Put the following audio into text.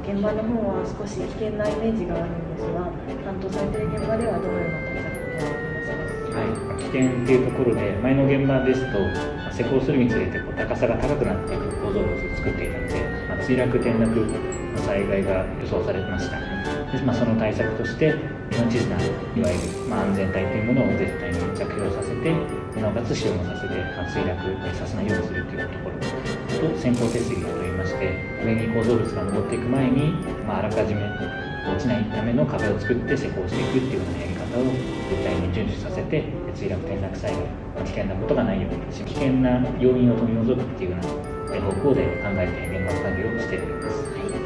現場の方は少し危険なイメージがあるんですが、担当されている現場ではどのような対策をやっていますか？はい、危険っていうところで、前の現場ですと施工するにつれて高さが高くなっていく構造物を作っていたので、墜落転落の災害が予想されてました。でその対策として命綱、いわゆる安全帯というものを絶対に着用させて、なおかつ使用もさせて、墜落させないようにするというところと、先行手すりといいまして、上に構造物が登っていく前に、あらかじめ落ちないための壁を作って施工していくっていうようなやり方を絶対に遵守させて、墜落転落災害、危険なことがないように、危険な要因を取り除くっていうような方向で考えて現場の管理をしております。はい。